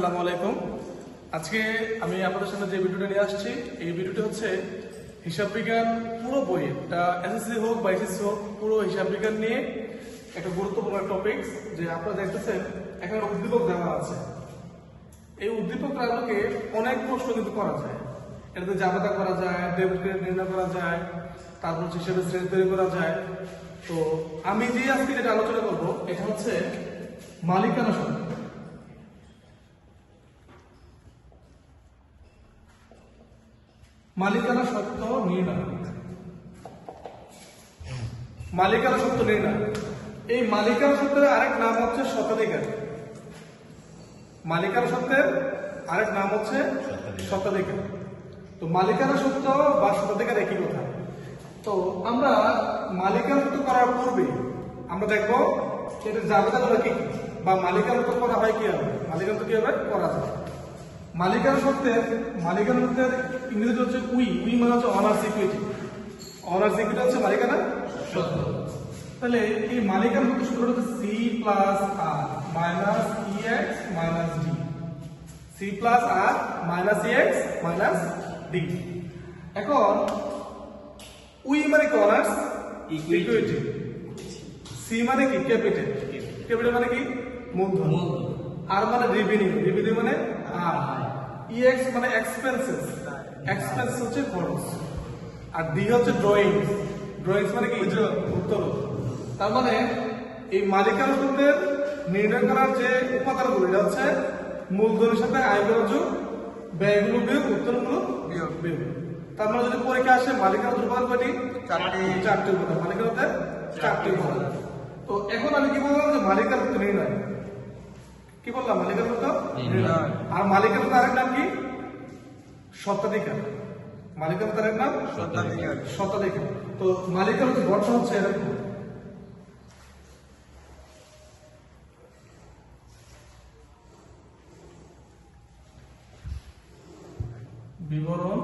আসসালামু আলাইকুম। আজকে আমি আপনাদের সামনে যে ভিডিওটা নিয়ে আসছি, এই ভিডিওটা হচ্ছে হিসাব বিজ্ঞান পুরো বই, এটা এসএসসি হোক বা এসএসসি হোক, পুরো হিসাব বিজ্ঞান নিয়ে একটা গুরুত্বপূর্ণ টপিক। যে আপনারা দেখতেছেন এখানে উদ্দীপক দেওয়া আছে। এই উদ্দীপকের আলোকে অনেক প্রশ্ন কিন্তু করা যায়। এটাতে জাবেদা করা যায়, ডেবিট ক্রেডিট নির্ণয় করা যায়, তারপর হিসাবে শ্রেণী তৈরি করা যায়। তো আমি যে আজকে যেটা আলোচনা করবো এটা হচ্ছে মালিকানা সত্ত্ব। মালিকানা সত্ত্ব নির্ণয়। মালিকানা সত্ত্ব নির্ণয়, এই মালিকানা সত্ত্বের আরেক নাম হচ্ছে স্বত্বাধিকার। মালিকানা সত্ত্বের আরেক নাম হচ্ছে স্বত্বাধিকার। তো মালিকানা সত্ত্ব বা স্বত্বাধিকার একই কথা। তো আমরা মালিকানা সত্ত্ব করার পূর্বে আমরা দেখবো এটা জাবেদাগুলো কি কি, বা মালিকানা সত্ত্ব করা হয় কিভাবে, মালিকানা সত্ত্ব কিভাবে করা যায়। মালিকানা সত্ত্বের ইংরেজি হচ্ছে উই মানে হচ্ছে অনার্স ইকুইটি। অনার্স ইকুইটি হচ্ছে মালিকানা সত্ত্ব। তাহলে এই মালিকানা সত্ত্ব সূত্রটা হচ্ছে C plus R minus E X minus D. C plus R minus E X minus D. এখন উই মানে কি অনার্স ইকুইটি, সি মানে কি ক্যাপিটাল, ক্যাপিটাল মানে কি মূলধন, আর মানে রেভিনিউ, রেভিনিউ মানে আয়, ইএক্স মানে এক্সপেন্সেস, এক্সপেন্স হচ্ছে খরচ, আর ডি হচ্ছে ড্রয়িংস, ড্রয়িংস মানে কি উত্তর। তার মানে এই মালিকানা সত্ত্বের নির্ণয় করার যে উপাদানগুলো এটা হচ্ছে মূলধনের সাথে আয়গুলো যোগ, ব্যয়গুলো বিয়োগ, উত্তরগুলো বিয়োগ। তার মানে যদি পরীক্ষা আসে মালিকানা উপাদান কয়টি? চারটি উপাদান। মালিকানাতে চারটি উপাদান। তো এখন আমি কি বললাম যে মালিকানা সত্ত্ব নির্ণয়, কি বললাম মালিকানা সত্ত্ব নির্ণয়। আর মালিকানা আরেক নাম কি? স্বত্বাধিকার। মালিকানা আরেক নাম স্বত্বাধিকার। স্বত্বাধিকার। তো মালিকানা গঠন হচ্ছে এরকম। বিবরণ,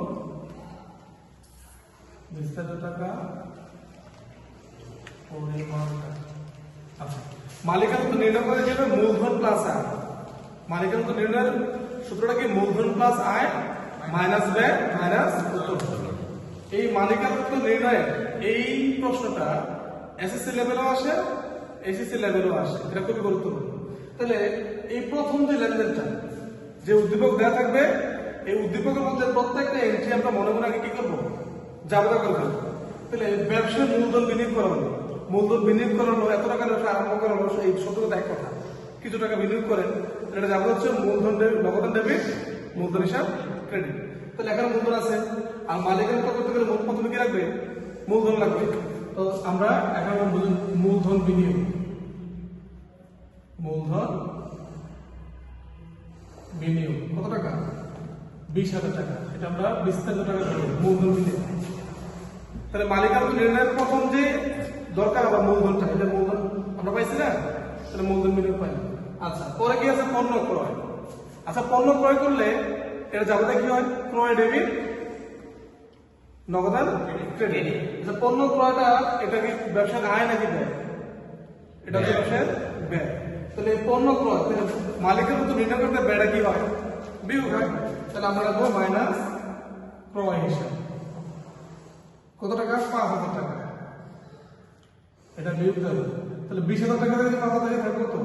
বিস্তারিত টাকা, পরিমাণ টাকা। আচ্ছা, মালিকানা নির্ণয় করে যাবে মূলধন প্লাস আয়। মালিকানা নির্ণয়ের সূত্রটা কি? মূলধন প্লাস আয় মাইনাস ব্যয় মাইনাস উত্তর। এই মালিকানা নির্ণয়ে এই প্রশ্নটা এসএসসি লেভেলেও আসে, এসএসসি লেভেলেও আসে। এটা খুবই গুরুত্বপূর্ণ। তাহলে এই প্রথম যে লেনদেনটা, যে উদ্দীপক দেওয়া থাকবে, এই উদ্দীপকের মধ্যে প্রত্যেকটা এন্ট্রি আমরা মনে মনে আগে কি করবো? জাবেদা করবো। তাহলে ব্যবসায় মূলধন বিনিয়োগ করা হলো, মূলধন বিনিয়োগ করানো, এত টাকা ব্যবসা আরম্ভ করা হলো, এই সত্যতা এক কথা। কিছু টাকা বিনিয়োগ করেন, এটা জাবেদা হচ্ছে মূলধন নগদান ডেবিট, মূলধন হিসাব ক্রেডিট। তাহলে এখানে মূলধন আছে, আর মালিকানা করতে গেলে প্রথমে কি লাগবে? মূলধন লাগবে। তো আমরা এখন মূলধন বিনিয়োগ, মূলধন বিনিয়োগ কত টাকা? 20,000 টাকা। এটা আমরা বিস্তারিত টাকা দেবো মূলধন বিনিয়োগ। তাহলে মালিকানা নির্ণয়ের প্রথম যে দরকার আবার মূলধনটা, এটা মূলধন আমরা পাইছি না, তাহলে মূলধন বিনিয়োগ পাই। আচ্ছা, পরে কি আছে? পণ্য ক্রয়। আচ্ছা, পণ্য ক্রয় করলে এটা যাবে কি হয়? ক্রয় ডেবিট, নগদান ক্রেডিট। আচ্ছা, পণ্য ক্রয়টা এটা কি ব্যবসার আয় নাকি ব্যয়? এটা হচ্ছে ব্যবসার ব্যয়। তাহলে পণ্য ক্রয়, মালিকের মতো নির্ণয় করতে ব্যয়টা কি হয়? বিয়োগ হয়। তাহলে আমরা রাখবো মাইনাস ক্রয় হিসাব। কত টাকা? 5,000 টাকা। এটা বিয়োগ দেবো। তাহলে 20,000 টাকা থেকে 5,000 টাকা থাকবে কত?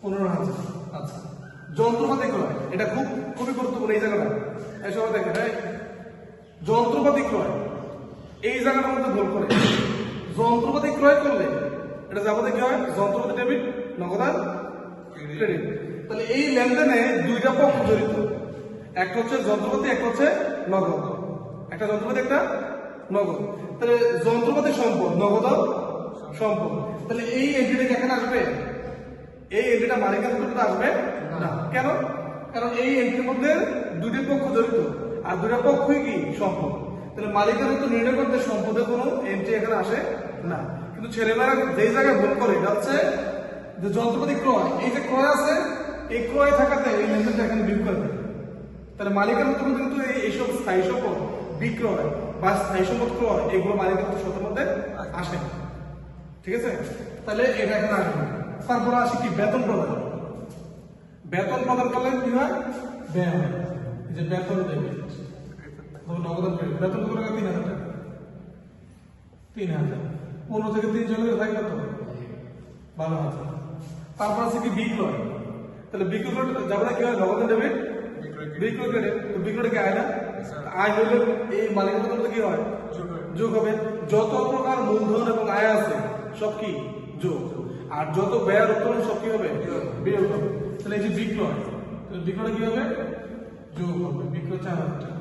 15,000। আচ্ছা, যন্ত্রপাতি ক্রয়, এটা খুবই গুরুত্বপূর্ণ এই জায়গাটা। এই সবাই দেখে, হ্যাঁ, যন্ত্রপাতি ক্রয়, এই জায়গাটার মধ্যে ভুল করে। যন্ত্রপাতি ক্রয় করলে এটা যাবে কি হয়? যন্ত্রপাতি ডেবিট, নগদান ক্রেডিট। তাহলে এই লেনদেনে দুইটা পক্ষ জড়িত, একটা হচ্ছে যন্ত্রপাতি, একটা হচ্ছে নগদ। একটা যন্ত্রপাতি, একটা নগদ। তাহলে যন্ত্রপাতি সম্পদ, নগদ সম্পদ। তাহলে এই এন্ট্রিটা এখানে আসবে? এই এন্ট্রিটা মালিকানা সূত্রে আসবে না। কেন? কারণ এই এন্ট্রির মধ্যে দুটি পক্ষ জড়িত, আর দুটা পক্ষই কি সম্পদ। তাহলে মালিকানা সূত্র নির্ণয় করতে সম্পদের কোনো এন্ট্রি এখানে আসে না। কিন্তু ছেলেমেয়েরা যেই জায়গায় ভুল করে এটা হচ্ছে যে যন্ত্রপাতি ক্রয়, এই যে ক্রয় আছে, এই ক্রয় থাকাতে এই লেনদেনটা এখানে বিয়োগ করে দেয়। তাহলে মালিকানা সূত্র কিন্তু এইসব স্থায়ী সম্পদ বিক্রয় বা স্থায়ী সম্পদ ক্রয়, এগুলো মালিকানা সূত্রের মধ্যে আসে। ঠিক আছে? তাহলে এটা এখানে আসবে। তারপরে আসি কি? বেতন প্রদান। বেতন প্রদান করলে কি হয়? ব্যয় হয়। এই যে বেতন দেবে, নগদ বেতন কত টাকা? 3,000 টাকা। 3,000 15 থেকে 3 চলে গেলে থাকবে তো 12,000। তারপর আছে কি বিক্রয়। তাহলে বিক্রয় যাবে না কি হয়? নগদ দেবে বিক্রয় করে, তো বিক্রয় কি আয় না? আয় হইলে এই মালিকের মধ্যে কি হয়? যোগ হবে। যত প্রকার মূলধন এবং আয় আছে সব কি যোগ, আর যত ব্যয় উত্তোলন সব কি হবে? বিয়োগ হবে। তাহলে এই যে বিক্রয়, তাহলে বিক্রয় কি হবে? যোগ হবে। বিক্রয় 4,000 টাকা,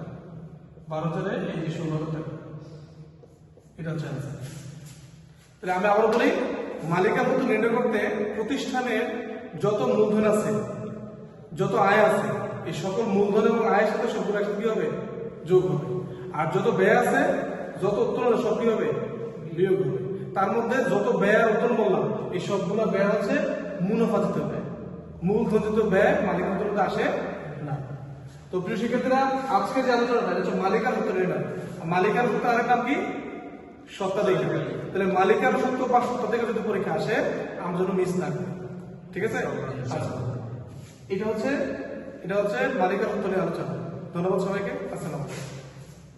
12,000 এই যে 16,000 টাকা, এটা হচ্ছে answer। তাহলে আমি আবার বলি, মালিকানা সূত্র নির্ণয় করতে প্রতিষ্ঠানের যত মূলধন আছে, যত আয় আছে, এই সকল মূলধন এবং আয়ের সাথে সবগুলো একসাথে কি হবে? যোগ হবে। আর যত ব্যয় আছে, যত উত্তোলন সব কি হবে? বিয়োগ হবে। তার মধ্যে যত ব্যয় আর উত্তোলন বললাম, এই সবগুলো ব্যয় হচ্ছে মুনাফাজিত ব্যয়। মূলধনিত ব্যয় মালিকানা সূত্রে আসে না। তো প্রিয় শিক্ষার্থীরা, আজকে যে আলোচনাটা হচ্ছে মালিকানা সূত্র নির্ণয়। মালিকানা সূত্র আরেক নাম কি? স্বত্বাধিকার। তাহলে মালিকানা সূত্র বা স্বত্বাধিকার যদি পরীক্ষা আসে, আমরা যেন মিস না করি। ঠিক আছে? আচ্ছা, এটা হচ্ছে মালিকানা সূত্র নিয়ে আলোচনা। ধন্যবাদ সবাইকে। আসসালামু আলাইকুম।